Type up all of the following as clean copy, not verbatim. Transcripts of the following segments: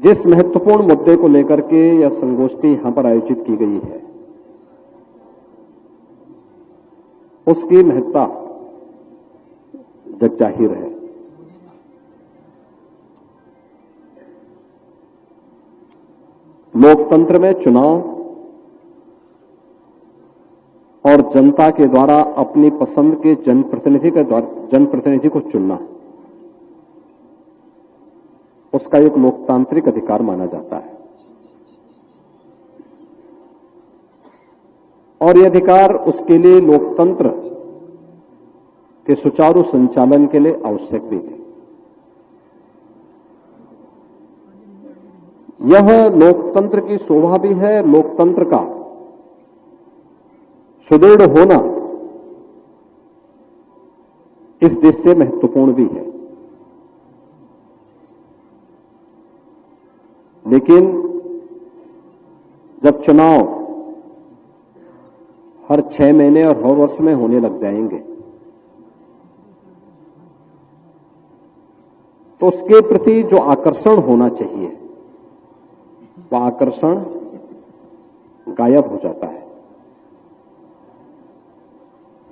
जिस महत्वपूर्ण मुद्दे को लेकर के यह संगोष्ठी यहां पर आयोजित की गई है, उसकी महत्ता जगजाहिर है। लोकतंत्र में चुनाव और जनता के द्वारा अपनी पसंद के जनप्रतिनिधि को चुनना, उसका एक लोकतांत्रिक अधिकार माना जाता है और यह अधिकार उसके लिए लोकतंत्र के सुचारू संचालन के लिए आवश्यक भी है। यह लोकतंत्र की शोभा भी है, लोकतंत्र का सुदृढ़ होना इस देश से महत्वपूर्ण भी है। लेकिन जब चुनाव हर 6 महीने और हर वर्ष में होने लग जाएंगे, तो उसके प्रति जो आकर्षण होना चाहिए वह आकर्षण गायब हो जाता है।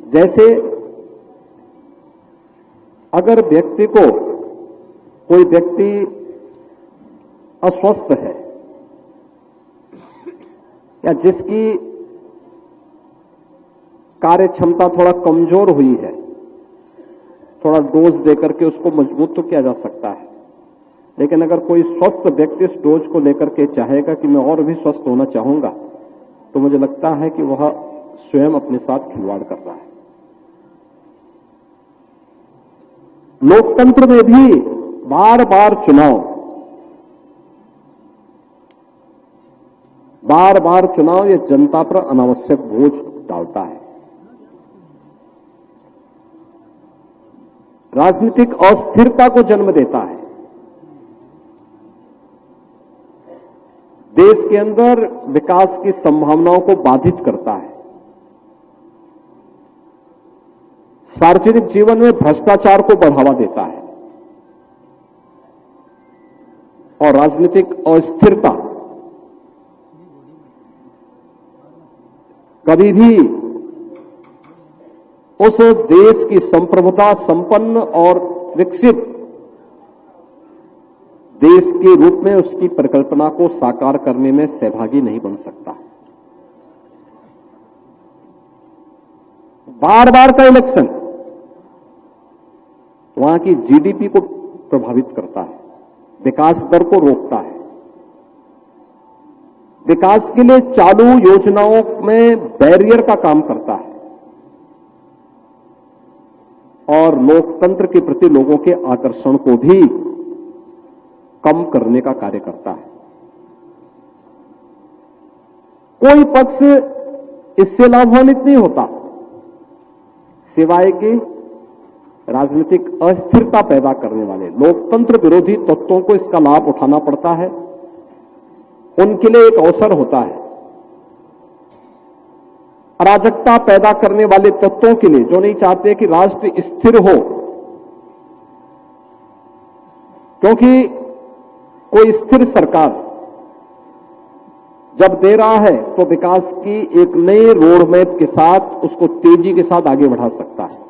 जैसे अगर कोई व्यक्ति अस्वस्थ है या जिसकी कार्य क्षमता थोड़ा कमजोर हुई है, थोड़ा डोज देकर के उसको मजबूत तो किया जा सकता है। लेकिन अगर कोई स्वस्थ व्यक्ति इस डोज को लेकर के चाहेगा कि मैं और भी स्वस्थ होना चाहूंगा, तो मुझे लगता है कि वह स्वयं अपने साथ खिलवाड़ कर रहा है। लोकतंत्र में भी बार बार चुनाव ये जनता पर अनावश्यक बोझ डालता है। राजनीतिक अस्थिरता को जन्म देता है। देश के अंदर विकास की संभावनाओं को बाधित करता है। सार्वजनिक जीवन में भ्रष्टाचार को बढ़ावा देता है और राजनीतिक अस्थिरता कभी भी उस देश की संप्रभुता संपन्न और विकसित देश के रूप में उसकी परिकल्पना को साकार करने में सहभागी नहीं बन सकता। बार बार का इलेक्शन वहां की जीडीपी को प्रभावित करता है, विकास दर को रोकता है। विकास के लिए चालू योजनाओं में बैरियर का काम करता है और लोकतंत्र के प्रति लोगों के आकर्षण को भी कम करने का कार्य करता है। कोई पक्ष इससे लाभान्वित नहीं होता सिवाय कि राजनीतिक अस्थिरता पैदा करने वाले लोकतंत्र विरोधी तत्वों को इसका लाभ उठाना पड़ता है। उनके लिए एक अवसर होता है। अराजकता पैदा करने वाले तत्वों के लिए, जो नहीं चाहते कि राष्ट्र स्थिर हो, क्योंकि कोई स्थिर सरकार जब दे रहा है तो विकास की एक नई रोड मैप के साथ उसको तेजी के साथ आगे बढ़ा सकता है।